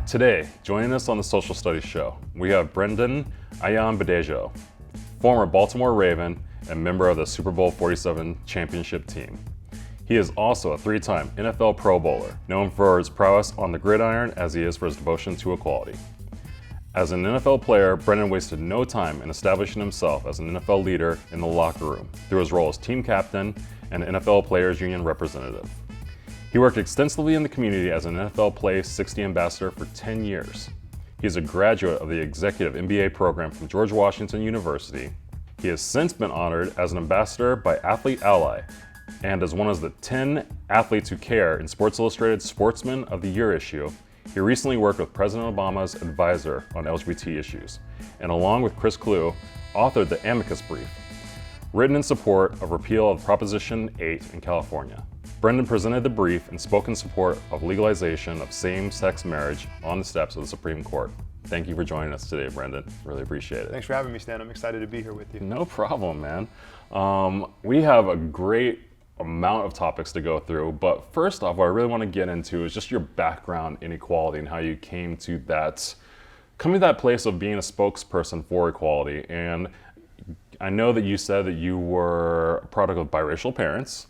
Today, joining us on the Social Studies Show, we have Brendon Ayanbadejo, former Baltimore Raven and member of the Super Bowl 47 championship team. He is also a three-time NFL Pro Bowler, known for his prowess on the gridiron as he is for his devotion to equality. As an NFL player, Brendon wasted no time in establishing himself as an NFL leader in the locker room through his role as team captain and NFL Players Union representative. He worked extensively in the community as an NFL Play 60 ambassador for 10 years. He is a graduate of the executive MBA program from George Washington University. He has since been honored as an ambassador by Athlete Ally and as one of the 10 athletes who care in Sports Illustrated Sportsman of the Year issue. He recently worked with President Obama's advisor on LGBT issues, and along with Chris Clue, authored the Amicus Brief, written in support of repeal of Proposition 8 in California. Brendon presented the brief and spoke in support of legalization of same-sex marriage on the steps of the Supreme Court. Thank you for joining us today, Brendon. Really appreciate it. Thanks for having me, Stan. I'm excited to be here with you. No problem, man. We have a great amount of topics to go through, but first off, what I really want to get into is just your background in equality and how you came to that place of being a spokesperson for equality. And I know that you said that you were a product of biracial parents,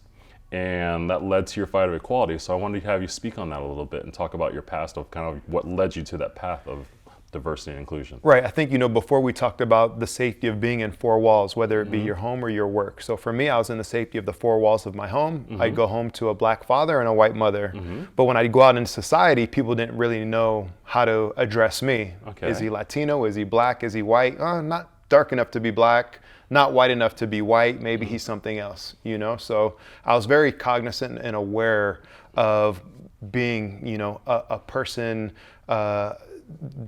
and that led to your fight of equality. So I wanted to have you speak on that a little bit and talk about your past of kind of what led you to that path of diversity and inclusion. Right. I think, before we talked about the safety of being in four walls, whether it be your home or your work. So for me, I was in the safety of the four walls of my home. I'd go home to a black father and a white mother. But when I'd go out in society, people didn't really know how to address me. Okay. Is he Latino? Is he black? Is he white? Not dark enough to be black. Not white enough to be white, maybe he's something else, So I was very cognizant and aware of being, a person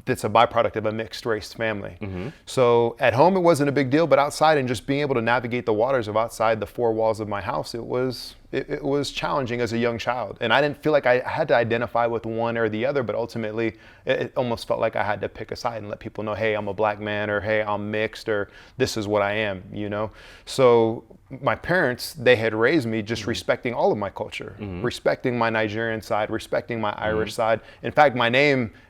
that's a byproduct of a mixed race family. So at home, it wasn't a big deal, but outside and just being able to navigate the waters of outside the four walls of my house, it was challenging as a young child. And I didn't feel like I had to identify with one or the other, but ultimately it almost felt like I had to pick a side and let people know, hey, I'm a black man, or hey, I'm mixed, or this is what I am, So my parents, they had raised me just respecting all of my culture, respecting my Nigerian side, respecting my Irish side. In fact,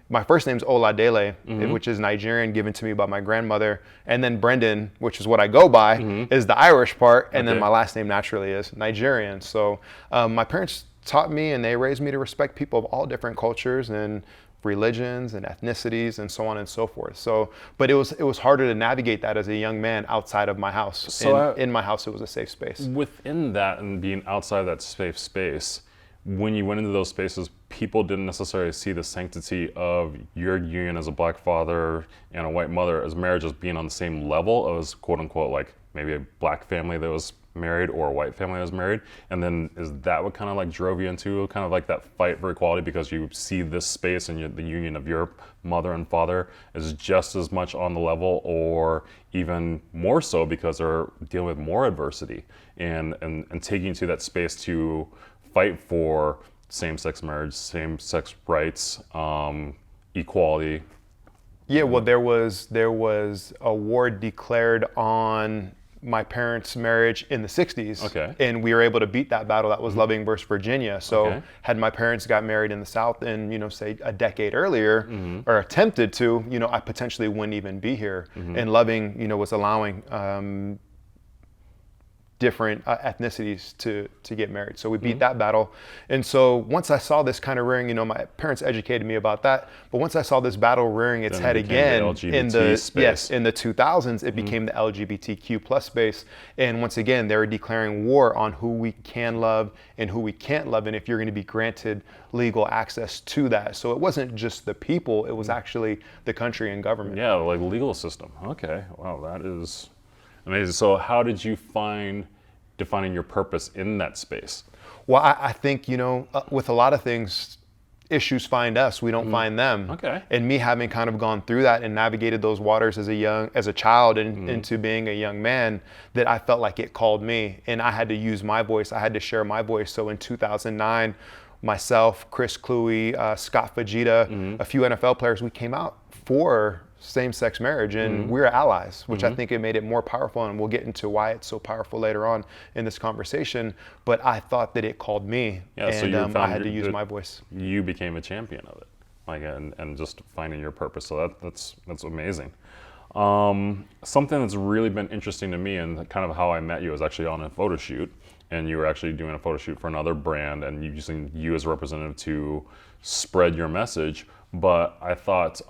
my first name's Oladele, which is Nigerian, given to me by my grandmother. And then Brendon, which is what I go by, is the Irish part. And then my last name naturally is Nigerian. So my parents taught me and they raised me to respect people of all different cultures and religions and ethnicities and so on and so forth. So, but it was harder to navigate that as a young man outside of my house. So in my house, it was a safe space. Within that and being outside that safe space, when you went into those spaces, people didn't necessarily see the sanctity of your union as a black father and a white mother as marriage as being on the same level as quote unquote like maybe a black family that was married or a white family that was married. And then is that what kind of like drove you into kind of like that fight for equality, because you see this space and the union of your mother and father is just as much on the level or even more so because they're dealing with more adversity and taking you to that space to fight for same-sex marriage, same-sex rights, equality? Yeah, well, there was a war declared on my parents' marriage in the 60s. Okay. And we were able to beat that battle. That was Loving versus Virginia. So had my parents got married in the South and, say a decade earlier or attempted to, I potentially wouldn't even be here. And Loving, was allowing different ethnicities to get married. So we beat that battle. And so once I saw this kind of rearing, my parents educated me about that, but once I saw this battle rearing its head again in the 2000s, it became the LGBTQ plus space. And once again, they were declaring war on who we can love and who we can't love, and if you're going to be granted legal access to that. So it wasn't just the people, it was actually the country and government. Yeah, like legal system. Okay, wow, that is amazing. So how did you find defining your purpose in that space? Well, I think, with a lot of things, issues find us, we don't find them. Okay. And me having kind of gone through that and navigated those waters as a child and into being a young man, that I felt like it called me and I had to use my voice. I had to share my voice. So in 2009, myself, Chris Cluey, Scott Fajita, a few NFL players, we came out for same-sex marriage, and we're allies, which I think it made it more powerful, and we'll get into why it's so powerful later on in this conversation. But I thought that it called me, and I had to use my voice. You became a champion of it, like, and just finding your purpose. So that's amazing. Something that's really been interesting to me, and kind of how I met you, is actually on a photo shoot, and you were actually doing a photo shoot for another brand, and using you as a representative to spread your message. But I thought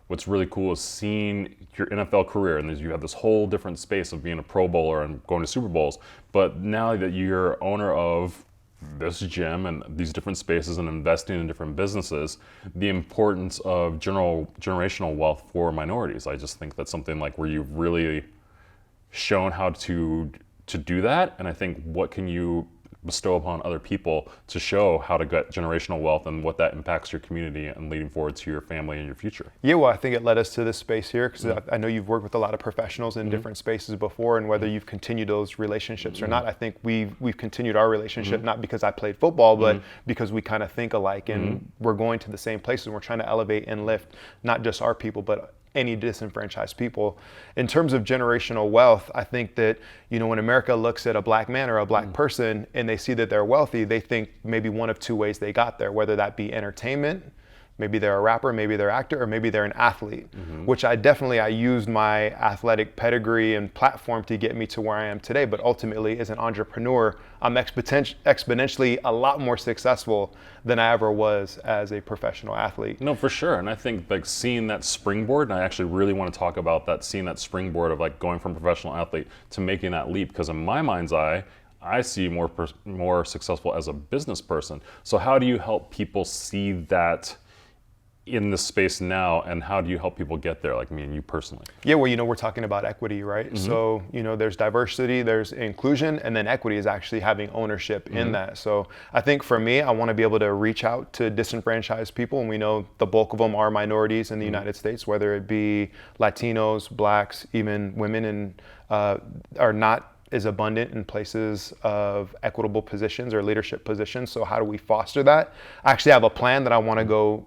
what's really cool is seeing your NFL career, and you have this whole different space of being a Pro Bowler and going to Super Bowls. But now that you're owner of this gym and these different spaces and investing in different businesses, the importance of generational wealth for minorities. I just think that's something like where you've really shown how to do that. And I think what can you bestow upon other people to show how to get generational wealth and what that impacts your community and leading forward to your family and your future. Yeah, well, I think it led us to this space here, because I know you've worked with a lot of professionals in different spaces before, and whether you've continued those relationships or not, I think we've continued our relationship, not because I played football, but because we kind of think alike, and we're going to the same places, and we're trying to elevate and lift not just our people, but any disenfranchised people. In terms of generational wealth, I think that, when America looks at a black man or a black person and they see that they're wealthy, they think maybe one of two ways they got there, whether that be entertainment, maybe they're a rapper, maybe they're an actor, or maybe they're an athlete, which I used my athletic pedigree and platform to get me to where I am today. But ultimately, as an entrepreneur, I'm exponentially a lot more successful than I ever was as a professional athlete. No, for sure. And I think like seeing that springboard, and I actually really want to talk about that, seeing that springboard of like going from professional athlete to making that leap, because in my mind's eye, I see more successful as a business person. So how do you help people see that in this space now, and how do you help people get there, like me and you personally? Yeah, well, we're talking about equity, right? So, there's diversity, there's inclusion, and then equity is actually having ownership in that. So I think for me, I want to be able to reach out to disenfranchised people, and we know the bulk of them are minorities in the United States, whether it be Latinos, blacks, even women, and are not as abundant in places of equitable positions or leadership positions. So how do we foster that? I actually have a plan that I want to go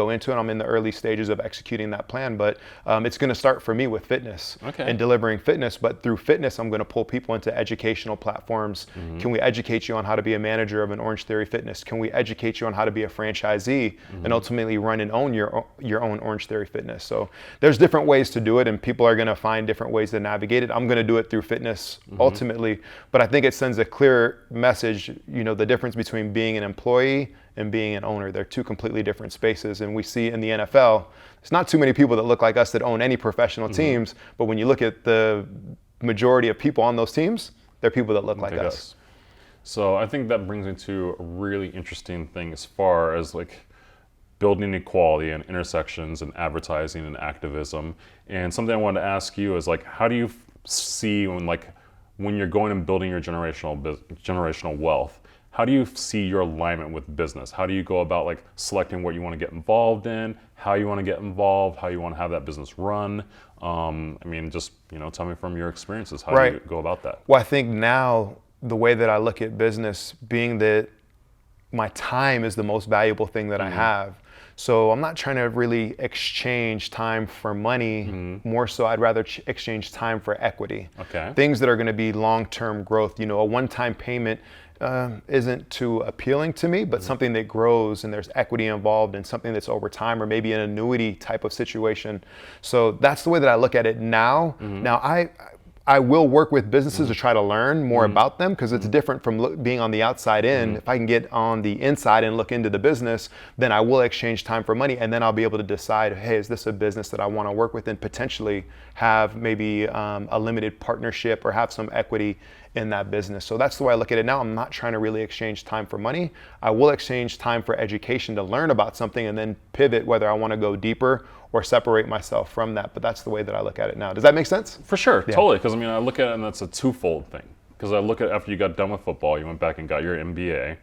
into, and I'm in the early stages of executing that plan. But it's going to start for me with fitness and delivering fitness. But through fitness, I'm going to pull people into educational platforms. Can we educate you on how to be a manager of an Orange Theory Fitness? Can we educate you on how to be a franchisee and ultimately run and own your own Orange Theory Fitness? So there's different ways to do it, and people are going to find different ways to navigate it. I'm going to do it through fitness ultimately, but I think it sends a clear message, the difference between being an employee and being an owner. They're two completely different spaces. And we see in the NFL, there's not too many people that look like us that own any professional teams, but when you look at the majority of people on those teams, they're people that look like us. So I think that brings me to a really interesting thing as far as like building equality and intersections and advertising and activism. And something I wanted to ask you is like, how do you see when you're going and building your generational wealth, how do you see your alignment with business? How do you go about like selecting what you want to get involved in, how you want to get involved, how you want to have that business run? Just tell me from your experiences, how do you go about that? Well, I think now the way that I look at business, being that my time is the most valuable thing that I have. So I'm not trying to really exchange time for money. More so, I'd rather exchange time for equity. Things that are going to be long-term growth. A one-time payment isn't too appealing to me, but something that grows and there's equity involved and something that's over time, or maybe an annuity type of situation. So that's the way that I look at it now. Now, I will work with businesses to try to learn more about them, because it's different from being on the outside in. If I can get on the inside and look into the business, then I will exchange time for money, and then I'll be able to decide, hey, is this a business that I want to work with, and potentially have maybe a limited partnership or have some equity in that business. So that's the way I look at it now. I'm not trying to really exchange time for money. I will exchange time for education to learn about something and then pivot whether I want to go deeper or separate myself from that. But that's the way that I look at it now. Does that make sense? For sure, totally. Because I look at it and that's a twofold thing. Because I look at after you got done with football, you went back and got your MBA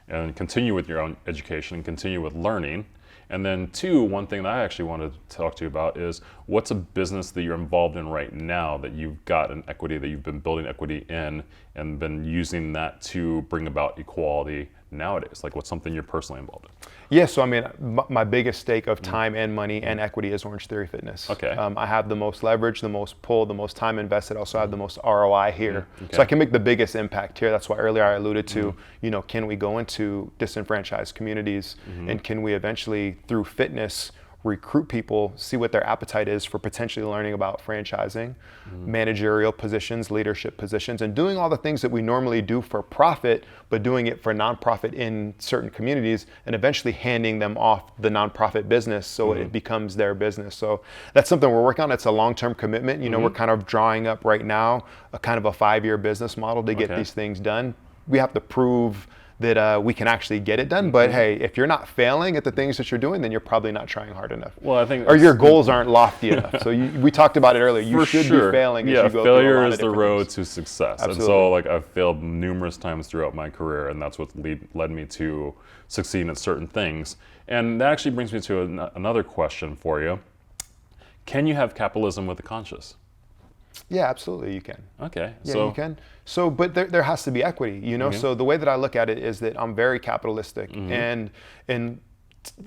and continue with your own education and continue with learning. And then two, one thing that I actually wanted to talk to you about is what's a business that you're involved in right now that you've got an equity, that you've been building equity in, and been using that to bring about equality nowadays? Like, what's something you're personally involved in? Yeah, so I mean, my biggest stake of time and money and equity is Orange Theory Fitness. Okay. I have the most leverage, the most pull, the most time invested. Also have the most ROI here. Okay. So I can make the biggest impact here. That's why earlier I alluded to, you know, can we go into disenfranchised communities and can we eventually, through fitness, recruit people, see what their appetite is for potentially learning about franchising, managerial positions, leadership positions, and doing all the things that we normally do for profit, but doing it for nonprofit in certain communities, and eventually handing them off the nonprofit business so it becomes their business. So that's something we're working on. It's a long-term commitment. You know, we're kind of drawing up right now a kind of a 5-year business model to get these things done. We have to prove that we can actually get it done. But hey, if you're not failing at the things that you're doing, then you're probably not trying hard enough. Well, I think, or your goals aren't lofty enough. So we talked about it earlier. You should be failing as you go failure through a lot is of the different road things. to success. Absolutely. And so, like, I've failed numerous times throughout my career, and that's what led me to succeed in certain things. And that actually brings me to another question for you. Can you have capitalism with a conscience? Yeah, absolutely, you can. Okay. Yeah, so you can. So, but there has to be equity, you know? So the way that I look at it is that I'm very capitalistic, and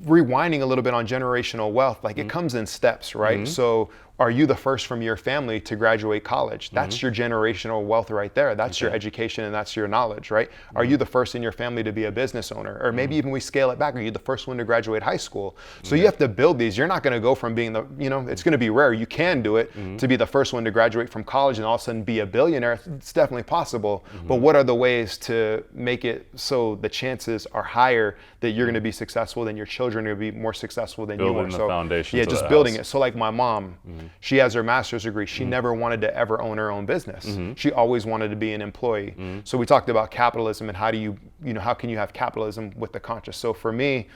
rewinding a little bit on generational wealth, like it comes in steps, right? So are you the first from your family to graduate college? That's your generational wealth right there. That's your education and that's your knowledge, right? Are you the first in your family to be a business owner? Or maybe even we scale it back, are you the first one to graduate high school? So you have to build these. You're not gonna go from being the, you know, it's gonna be rare. You can do it to be the first one to graduate from college and all of a sudden be a billionaire. It's definitely possible. But what are the ways to make it so the chances are higher that you're gonna be successful, than your children are gonna be more successful than you are? Building the foundation Yeah, to just the building house. it. So like my mom, she has her master's degree. She never wanted to ever own her own business. She always wanted to be an employee. So we talked about capitalism and how do you know, how can you have capitalism with the conscious? So for me,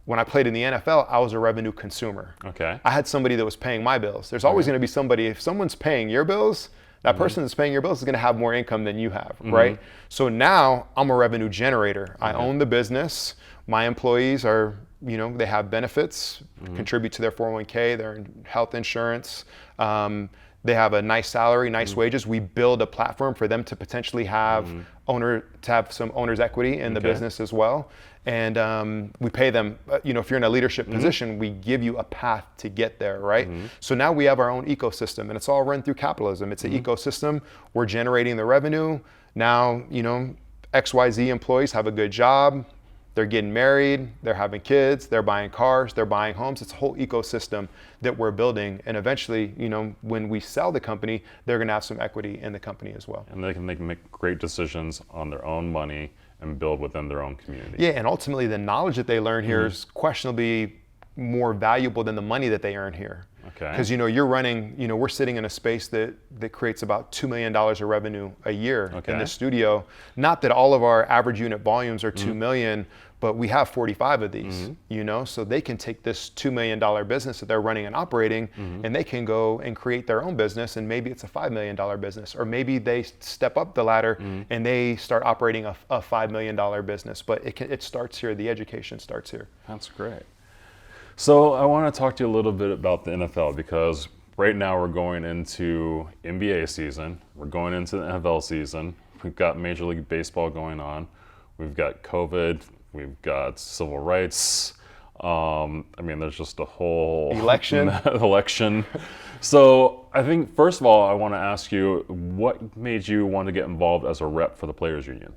when I played in the NFL, I was a revenue consumer. Okay. I had somebody that was paying my bills. There's always going to be somebody, if someone's paying your bills, that person that's paying your bills is going to have more income than you have, right? So now I'm a revenue generator. I own the business. My employees are, you know, they have benefits, contribute to their 401k, their health insurance. They have a nice salary, nice wages. We build a platform for them to potentially have some owner's equity in the business as well. And we pay them, you know, if you're in a leadership position, we give you a path to get there, right? So now we have our own ecosystem, and it's all run through capitalism. It's an ecosystem. We're generating the revenue. Now, you know, XYZ employees have a good job. They're getting married, they're having kids, they're buying cars, they're buying homes. It's a whole ecosystem that we're building. And eventually, you know, when we sell the company, they're gonna have some equity in the company as well. And they can make great decisions on their own money and build within their own community. Yeah, and ultimately the knowledge that they learn here is questionably more valuable than the money that they earn here. Okay. Because, you know, you're running, you know, we're sitting in a space that creates about $2 million of revenue a year in the studio. Not that all of our average unit volumes are 2 million, but we have 45 of these, you know, so they can take this $2 million business that they're running and operating, and they can go and create their own business, and maybe it's a $5 million business, or maybe they step up the ladder and they start operating a $5 million business. But it starts here, the education starts here. That's great. So I want to talk to you a little bit about the NFL, because right now we're going into NBA season, we're going into the NFL season, we've got Major League Baseball going on, we've got COVID, we've got civil rights. I mean, there's just a whole election. So I think, first of all, I want to ask you, what made you want to get involved as a rep for the Players Union?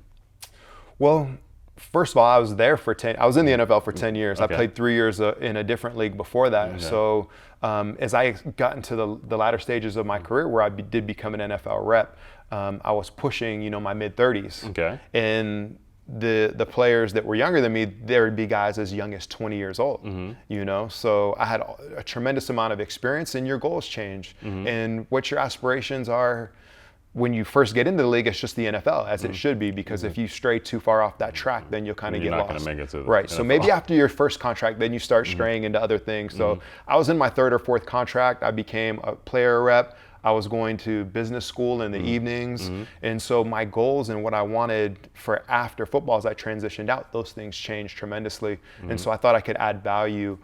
Well, first of all, I was in the NFL for 10 years. I played 3 years in a different league before that. So as I got into the latter stages of my career where I did become an NFL rep, I was pushing, you know, my mid-30s. And the players that were younger than me, there would be guys as young as 20 years old, you know? So I had a tremendous amount of experience, and your goals change. And what your aspirations are when you first get into the league, it's just the NFL, as it should be, because if you stray too far off that track, then you'll kind of get lost. You're not going to make it to the Right, NFL. so maybe after your first contract, then you start straying into other things. So I was in my third or fourth contract. I became a player rep. I was going to business school in the evenings. And so my goals and what I wanted for after football, as I transitioned out, those things changed tremendously. And so I thought I could add value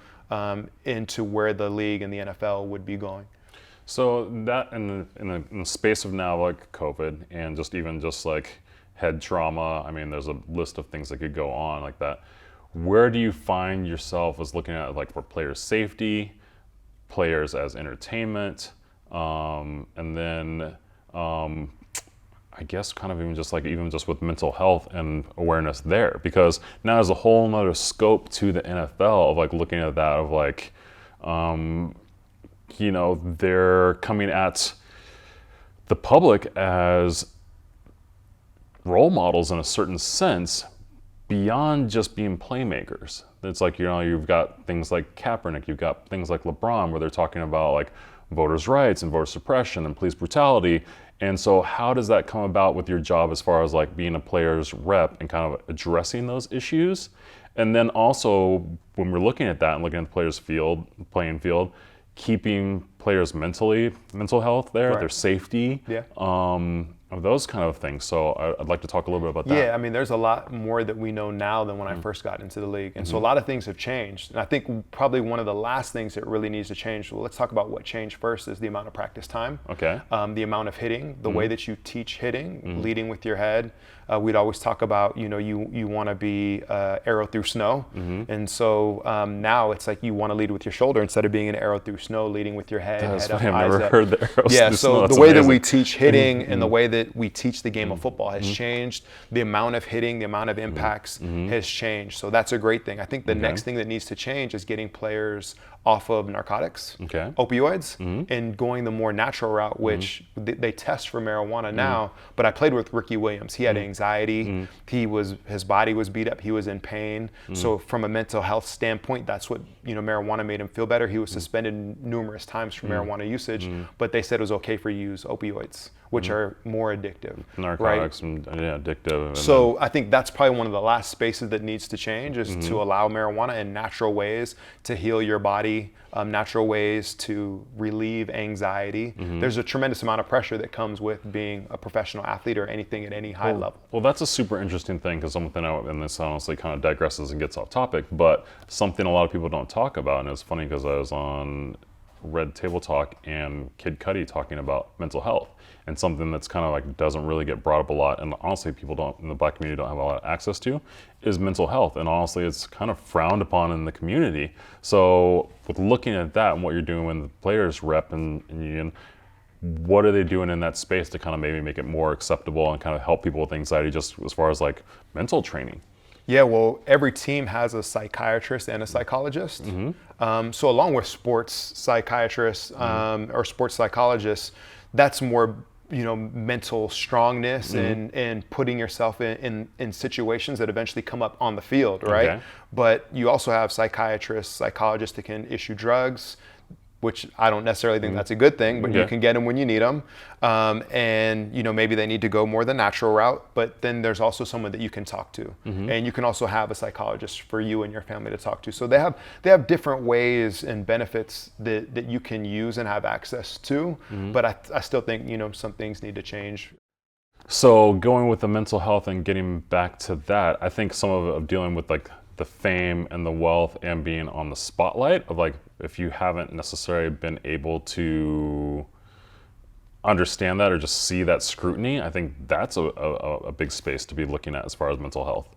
into where the league and the NFL would be going. So that in the space of now, like COVID, and just even just like head trauma. I mean, there's a list of things that could go on like that. Where do you find yourself as looking at like for player safety, players as entertainment, and then I guess kind of even just with mental health and awareness there, because now there's a whole nother scope to the NFL of like looking at that of like, you know, they're coming at the public as role models in a certain sense beyond just being playmakers. It's like, you know, you've got things like Kaepernick, you've got things like LeBron where they're talking about like voters' rights and voter suppression and police brutality. And so how does that come about with your job as far as like being a player's rep and kind of addressing those issues? And then also when we're looking at that and looking at the players' playing field, keeping players mental health there, Right. their safety, of those kind of things. So I'd like to talk a little bit about that. Yeah, I mean, there's a lot more that we know now than when I first got into the league. And so a lot of things have changed. And I think probably one of the last things that really needs to change, well, let's talk about what changed first, is the amount of practice time. Okay. The amount of hitting, the way that you teach hitting, leading with your head. We'd always talk about, you know, you want to be arrow through snow. And so now it's like you want to lead with your shoulder instead of being an arrow through snow, leading with your head. That's head up, funny. I've eyes never up. heard the arrows Yeah, through so snow. the That's way that amazing. we teach hitting and the way that we teach the game of football has changed. The amount of hitting, the amount of impacts has changed. So that's a great thing. I think the next thing that needs to change is getting players off of narcotics, opioids, and going the more natural route, which they test for marijuana now. But I played with Ricky Williams. He had anxiety. His body was beat up. He was in pain. So from a mental health standpoint, that's what, you know, marijuana made him feel better. He was suspended numerous times for marijuana usage, but they said it was okay for you to use opioids, which are more addictive. Narcotics and addictive. And so I think that's probably one of the last spaces that needs to change, is to allow marijuana in natural ways to heal your body, natural ways to relieve anxiety. There's a tremendous amount of pressure that comes with being a professional athlete or anything at any high level. Well, that's a super interesting thing, because something, and this honestly kind of digresses and gets off topic, but something a lot of people don't talk about, and it's funny because I was on Red Table Talk and Kid Cudi talking about mental health, and something that's kind of like doesn't really get brought up a lot, and honestly people don't in the Black community don't have a lot of access to, is mental health. And honestly it's kind of frowned upon in the community. So with looking at that and what you're doing with the players rep and union, what are they doing in that space to kind of maybe make it more acceptable and kind of help people with anxiety, just as far as like mental training? Yeah, well, every team has a psychiatrist and a psychologist. So along with sports psychiatrists or sports psychologists, that's more, you know, mental strongness and putting yourself in situations that eventually come up on the field, right? Okay. But you also have psychiatrists, psychologists that can issue drugs, which I don't necessarily think that's a good thing, but you can get them when you need them. And, you know, maybe they need to go more the natural route, but then there's also someone that you can talk to. And you can also have a psychologist for you and your family to talk to. So they have different ways and benefits that you can use and have access to. But I still think, you know, some things need to change. So going with the mental health and getting back to that, I think some of dealing with like the fame and the wealth and being on the spotlight of like, if you haven't necessarily been able to understand that or just see that scrutiny, I think that's a big space to be looking at as far as mental health.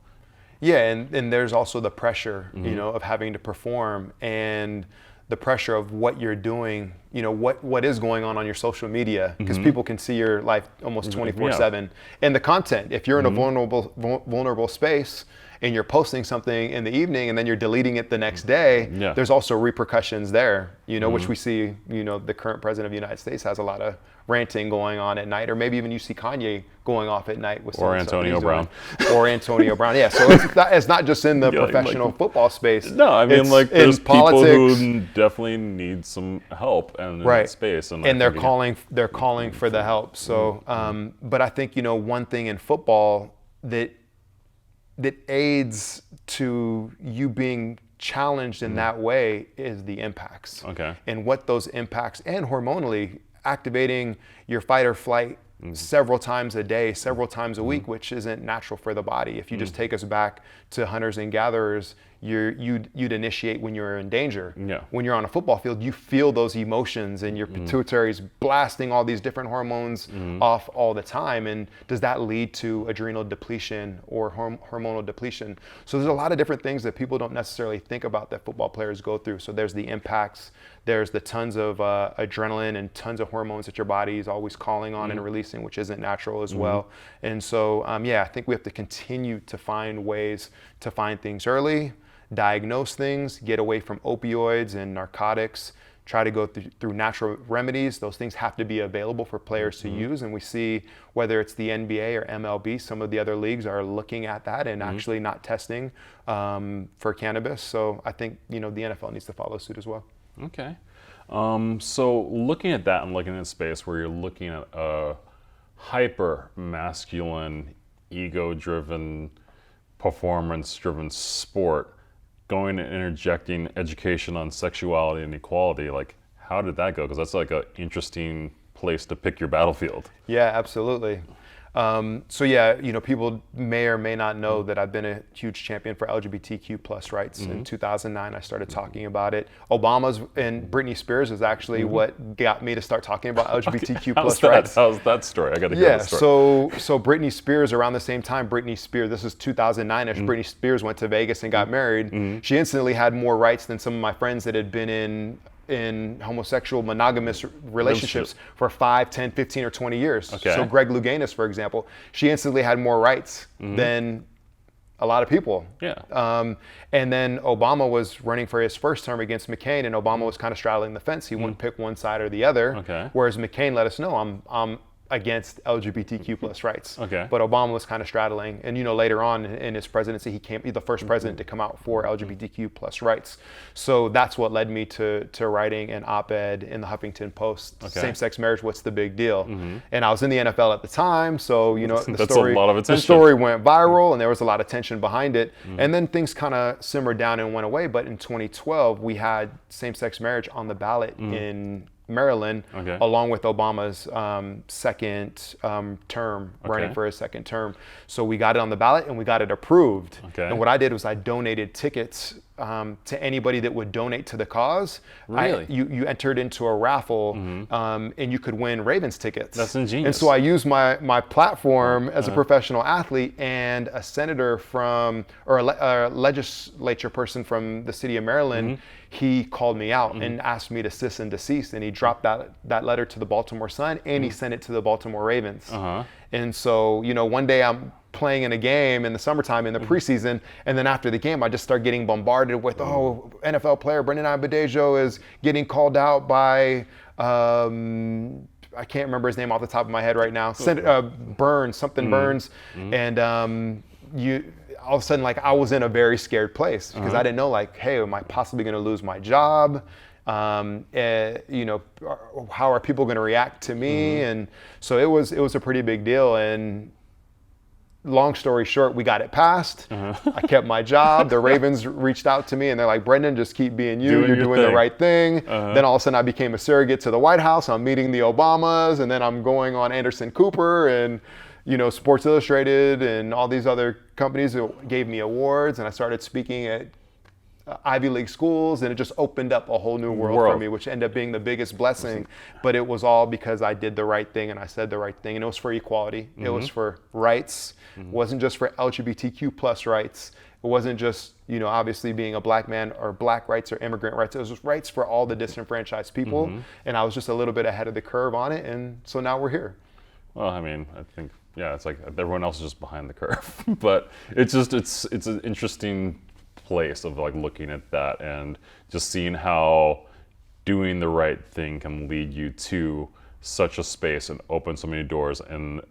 Yeah, and there's also the pressure, you know, of having to perform, and the pressure of what you're doing, you know, what is going on your social media, because people can see your life almost 24/7. And the content, if you're in a vulnerable space and you're posting something in the evening and then you're deleting it the next day, there's also repercussions there, you know, which we see, you know, the current president of the United States has a lot of ranting going on at night, or maybe even you see Kanye going off at night with or Antonio Brown. Or Antonio Brown. Yeah, so it's not just in the professional football space. No, I mean, it's like there's politics. people who definitely need some help in that space, and they're calling for the help. So, but I think, you know, one thing in football that aids to you being challenged in that way is the impacts. Okay. And what those impacts, and hormonally activating your fight or flight several times a day, several times a week, which isn't natural for the body. If you just take us back to hunters and gatherers, you'd initiate when you're in danger. Yeah. When you're on a football field, you feel those emotions and your pituitary's blasting all these different hormones off all the time. And does that lead to adrenal depletion or hormonal depletion? So there's a lot of different things that people don't necessarily think about that football players go through. So there's the impacts, there's the tons of adrenaline and tons of hormones that your body is always calling on and releasing, which isn't natural as well. And so, I think we have to continue to find ways to find things early, diagnose things, get away from opioids and narcotics, try to go through natural remedies. Those things have to be available for players to use. And we see whether it's the NBA or MLB, some of the other leagues are looking at that and actually not testing for cannabis. So I think, the NFL needs to follow suit as well. Okay. So looking at that and looking at space where you're looking at a hyper masculine, ego-driven, performance-driven sport, going and interjecting education on sexuality and equality, like how did that go? Because that's like an interesting place to pick your battlefield. Yeah, absolutely. People may or may not know that I've been a huge champion for LGBTQ plus rights. In 2009, I started talking about it. Obama's and Britney Spears is actually what got me to start talking about LGBTQ plus rights. How's that story? I got to hear the story. So Britney Spears, around the same time, this is 2009-ish, Britney Spears went to Vegas and got married. She instantly had more rights than some of my friends that had been in homosexual monogamous relationships for 5, 10, 15, or 20 years. Okay. So Greg Louganis, for example, she instantly had more rights than a lot of people. Yeah. And then Obama was running for his first term against McCain, and Obama was kind of straddling the fence. He wouldn't pick one side or the other. Okay. Whereas McCain let us know, I'm against LGBTQ plus rights. Okay. But Obama was kind of straddling. And later on in his presidency, he became the first president to come out for LGBTQ plus rights. So that's what led me to writing an op-ed in the Huffington Post, same-sex marriage, what's the big deal? And I was in the NFL at the time, so That's a lot of attention. the story went viral and there was a lot of tension behind it. And then things kind of simmered down and went away. But in 2012, we had same-sex marriage on the ballot in Maryland, along with Obama's second term, running for his second term. So we got it on the ballot and we got it approved. And what I did was I donated tickets to anybody that would donate to the cause. Really? You entered into a raffle and you could win Ravens tickets. That's ingenious. And so I used my platform as a professional athlete, and a senator or a legislature person from the city of Maryland, he called me out and asked me to cease and desist, and he dropped that letter to the Baltimore Sun, and he sent it to the Baltimore Ravens. And so, one day I'm playing in a game in the summertime in the preseason, and then after the game I just start getting bombarded with, NFL player Brendon Ayanbadejo is getting called out by I can't remember his name off the top of my head right now. Burns, and all of a sudden, I was in a very scared place because I didn't know, hey, am I possibly going to lose my job? How are people going to react to me? And so it was a pretty big deal. And long story short, we got it passed. I kept my job. The Ravens reached out to me and they're like, Brendon, just keep being you. You're doing the right thing. Then all of a sudden I became a surrogate to the White House. I'm meeting the Obamas, and then I'm going on Anderson Cooper and Sports Illustrated and all these other companies gave me awards, and I started speaking at Ivy League schools, and it just opened up a whole new world for me, which ended up being the biggest blessing. But it was all because I did the right thing and I said the right thing, and it was for equality. It was for rights. It wasn't just for LGBTQ plus rights. It wasn't just, obviously being a black man or black rights or immigrant rights. It was just rights for all the disenfranchised people. And I was just a little bit ahead of the curve on it. And so now we're here. Well, I mean, I think, it's like everyone else is just behind the curve. But it's an interesting place of looking at that and just seeing how doing the right thing can lead you to such a space and open so many doors and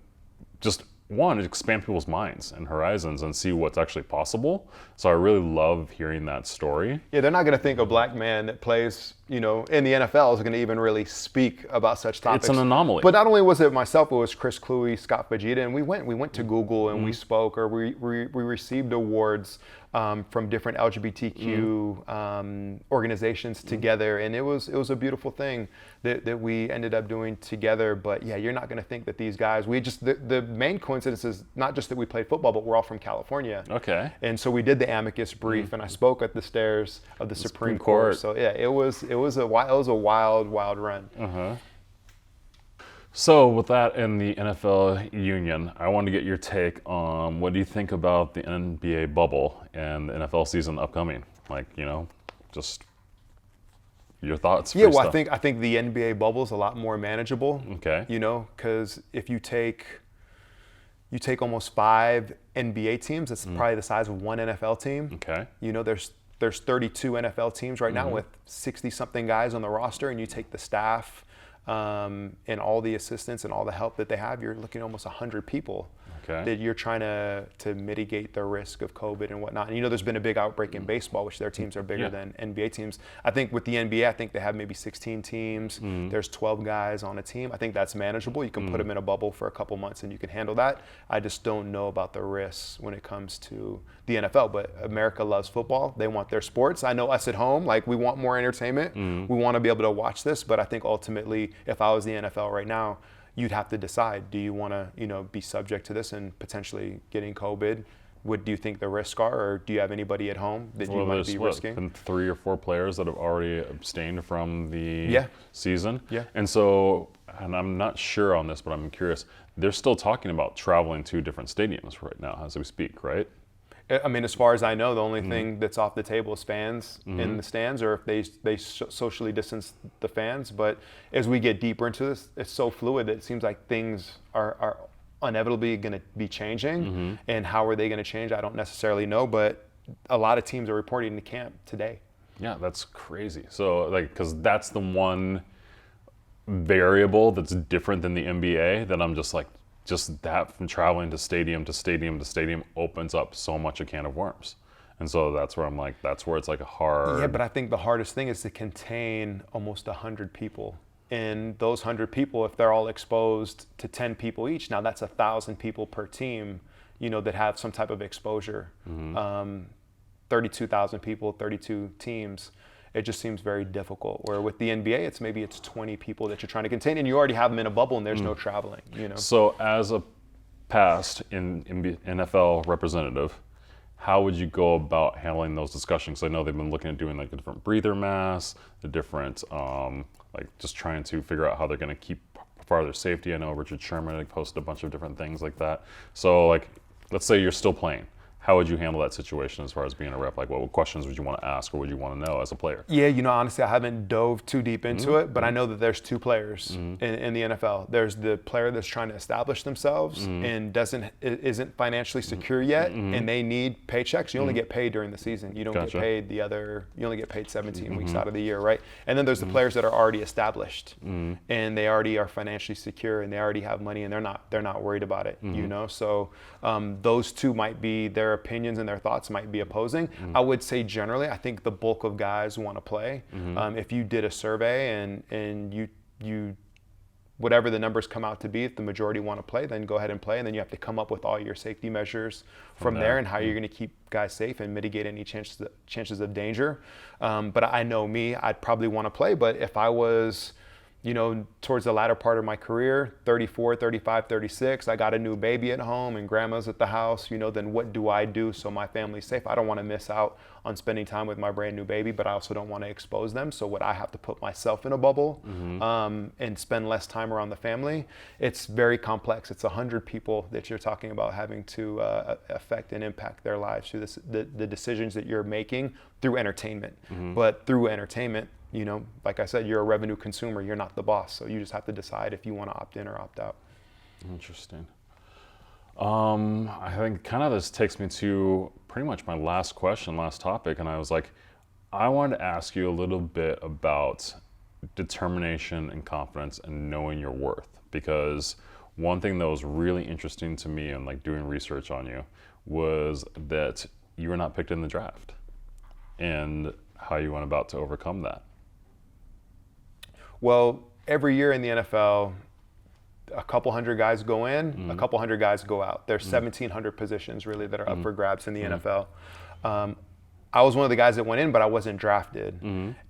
just expand people's minds and horizons and see what's actually possible. So I really love hearing that story. Yeah, they're not going to think a black man that plays, in the NFL is going to even really speak about such topics. It's an anomaly. But not only was it myself, it was Chris Cluey, Scott Fajita, and we went to Google and we spoke, or we received awards from different LGBTQ organizations together, and it was a beautiful thing that we ended up doing together. But yeah, you're not going to think that these guys. The main coincidence is not just that we played football, but we're all from California. Okay. And so we did the amicus brief, and I spoke at the stairs of the Supreme Court. So yeah, it was a wild run. So with that in the NFL union, I wanted to get your take on what do you think about the NBA bubble and the NFL season upcoming? Just your thoughts. Yeah, well, I think the NBA bubble is a lot more manageable. Okay. Because if you take almost 5 NBA teams, that's probably the size of one NFL team. Okay. There's 32 NFL teams right now with 60-something guys on the roster, and you take the staff and all the assistants and all the help that they have, you're looking at almost 100 people that you're trying to mitigate the risk of COVID and whatnot. And there's been a big outbreak in baseball, which their teams are bigger than NBA teams. I think with the NBA, I think they have maybe 16 teams. There's 12 guys on a team. I think that's manageable. You can put them in a bubble for a couple months and you can handle that. I just don't know about the risks when it comes to the NFL, but America loves football. They want their sports. I know us at home, we want more entertainment. We want to be able to watch this, but I think ultimately, if I was the NFL right now, you'd have to decide, do you want to, be subject to this and potentially getting COVID? What do you think the risks are, or do you have anybody at home that you might be risking? Been 3 or 4 players that have already abstained from the season. Yeah. And so, and I'm not sure on this, but I'm curious, they're still talking about traveling to different stadiums right now as we speak, right? I mean, as far as I know, the only thing that's off the table is fans in the stands, or if they socially distance the fans. But as we get deeper into this, it's so fluid that it seems like things are inevitably going to be changing. And how are they going to change? I don't necessarily know, but a lot of teams are reporting to camp today. Yeah, that's crazy. So, because that's the one variable that's different than the NBA that I'm just that from traveling to stadium to stadium to stadium opens up so much a can of worms. And so that's where I'm that's where it's a hard. Yeah, but I think the hardest thing is to contain almost 100 people. And those 100 people, if they're all exposed to 10 people each, now that's 1,000 people per team, that have some type of exposure. 32,000 people, 32 teams. It just seems very difficult. Where with the NBA, it's 20 people that you're trying to contain, and you already have them in a bubble, and there's no traveling. So, as a past NFL representative, how would you go about handling those discussions? I know they've been looking at doing the different breather masks, the different just trying to figure out how they're going to keep farther safety. I know Richard Sherman posted a bunch of different things like that. So, let's say you're still playing. How would you handle that situation as far as being a rep? What questions would you want to ask, or would you want to know as a player? Yeah, honestly, I haven't dove too deep into it, but I know that there's 2 players in the NFL. There's the player that's trying to establish themselves and isn't financially secure yet, and they need paychecks. You only get paid during the season. You don't get paid you only get paid 17 weeks out of the year, right? And then there's the players that are already established, and they already are financially secure, and they already have money, and they're not worried about it, So those 2 might be their opinions and their thoughts might be opposing. I would say generally, I think the bulk of guys want to play. If you did a survey and you whatever the numbers come out to be, if the majority want to play, then go ahead and play, and then you have to come up with all your safety measures from there and how you're going to keep guys safe and mitigate any chances of danger. But I know me, I'd probably want to play, but if I was towards the latter part of my career, 34, 35, 36, I got a new baby at home and grandma's at the house, then what do I do so my family's safe? I don't want to miss out on spending time with my brand new baby, but I also don't want to expose them. So would I have to put myself in a bubble and spend less time around the family? It's very complex. It's 100 people that you're talking about having to affect and impact their lives through the decisions that you're making through entertainment. But through entertainment, like I said, you're a revenue consumer, you're not the boss. So you just have to decide if you want to opt in or opt out. Interesting. I think kind of this takes me to pretty much my last topic. And I was I wanted to ask you a little bit about determination and confidence and knowing your worth. Because one thing that was really interesting to me and doing research on you was that you were not picked in the draft and how you went about to overcome that. Well, every year in the NFL, a couple hundred guys go in, a couple hundred guys go out. There's 1,700 positions really that are up for grabs in the NFL. I was one of the guys that went in, but I wasn't drafted.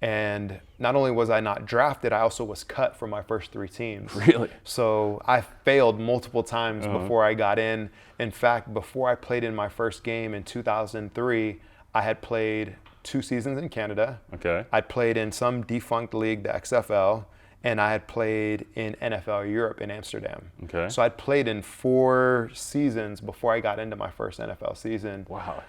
And not only was I not drafted, I also was cut from my first 3 teams. Really? So I failed multiple times before I got in. In fact, before I played in my first game in 2003, I had played 2 seasons in Canada. Okay. I'd played in some defunct league, the XFL, and I had played in NFL Europe in Amsterdam. Okay. So I'd played in 4 seasons before I got into my first NFL season. Wow.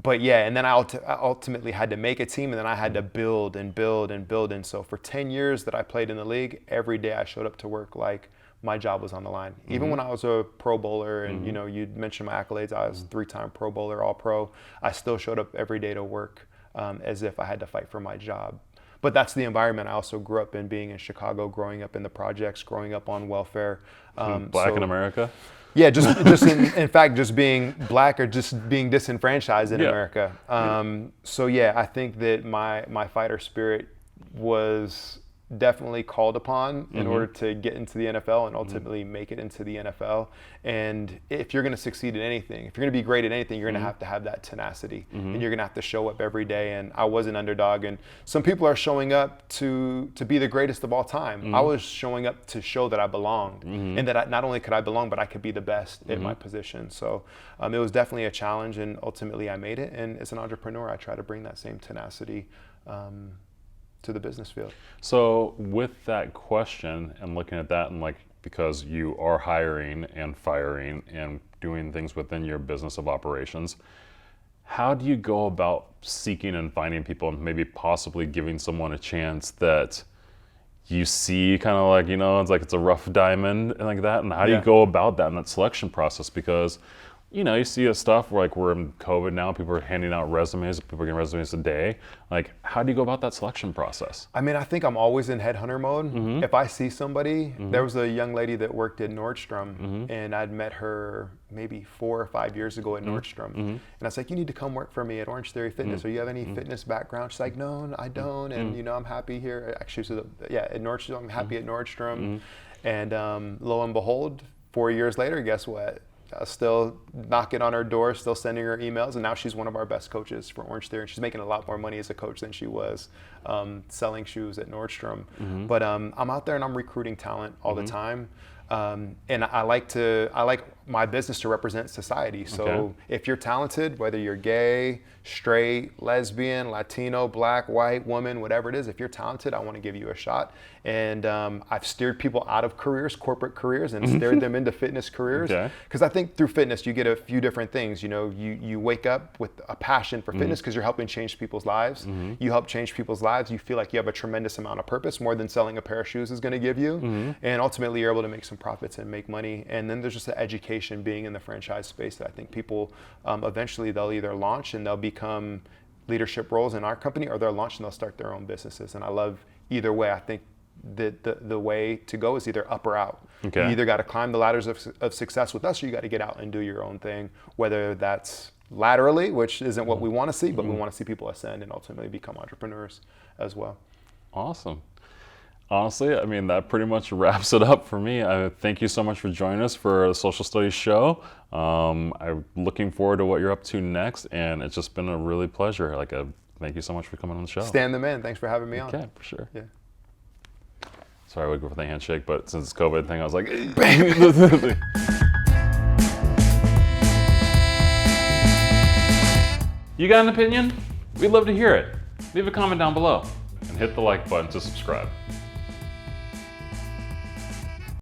But yeah, and then I ultimately had to make a team, and then I had to build and build and build. And so for 10 years that I played in the league, every day I showed up to work like my job was on the line. Even when I was a Pro Bowler, and you know, you mentioned my accolades, I was 3-time Pro Bowler, All Pro. I still showed up every day to work as if I had to fight for my job. But that's the environment I also grew up in, being in Chicago, growing up in the projects, growing up on welfare. Black in America? Yeah, just in fact, just being black or just being disenfranchised in America. So yeah, I think that my fighter spirit was definitely called upon in order to get into the NFL and ultimately make it into the NFL. And if you're going to succeed in anything, if you're going to be great at anything, you're going to have that tenacity, and you're going to have to show up every day. And I was an underdog, and some people are showing up to be the greatest of all time. I was showing up to show that I belonged, and that not only could I belong, but I could be the best in my position. So it was definitely a challenge, and ultimately I made it. And as an entrepreneur, I try to bring that same tenacity to the business field. So with that question and looking at that, and like, because you are hiring and firing and doing things within your business of operations, how do you go about seeking and finding people and maybe possibly giving someone a chance that you see kind of like, you know, it's like it's a rough diamond and like that? And how do you go about that in that selection process? Because, you know, you see stuff where like we're in COVID now, people are handing out resumes, people are getting resumes a day. Like, how do you go about that selection process? I mean, I think I'm always in headhunter mode. If I see somebody, there was a young lady that worked at Nordstrom, and I'd met her maybe 4 or 5 years ago at Nordstrom. And I was like, you need to come work for me at Orange Theory Fitness. Or you have any fitness background? She's like, no, I don't. And, you know, I'm happy here. Actually, so at Nordstrom, I'm happy at Nordstrom. And lo and behold, 4 years later, guess what? Still knocking on her door, still sending her emails, and now she's one of our best coaches for Orange Theory. And she's making a lot more money as a coach than she was selling shoes at Nordstrom. But I'm out there and I'm recruiting talent all the time. And I like my business to represent society. So if you're talented, whether you're gay, straight, lesbian, Latino, black, white, woman, whatever it is, if you're talented, I want to give you a shot. And I've steered people out of careers, corporate careers, and steered them into fitness careers. Because I think through fitness, you get a few different things. You know, you wake up with a passion for fitness because you're helping change people's lives. You help change people's lives. You feel like you have a tremendous amount of purpose, more than selling a pair of shoes is going to give you. And ultimately, you're able to make some profits and make money. And then there's just the education being in the franchise space that I think people eventually they'll either launch and they'll become leadership roles in our company, or they'll launch and they'll start their own businesses. And I love either way. I think that the way to go is either up or out. You either got to climb the ladders of success with us, or you got to get out and do your own thing, whether that's laterally, which isn't what we want to see, but we want to see people ascend and ultimately become entrepreneurs as well. Awesome. Honestly, I mean, that pretty much wraps it up for me. Thank you so much for joining us for the Social Studies show. I'm looking forward to what you're up to next, and it's just been a really pleasure. Thank you so much for coming on the show. Stan the man, thanks for having me on. Okay, for sure. Yeah. Sorry, I would go for the handshake, but since it's COVID thing, I was like, You got an opinion? We'd love to hear it. Leave a comment down below and hit the like button to subscribe.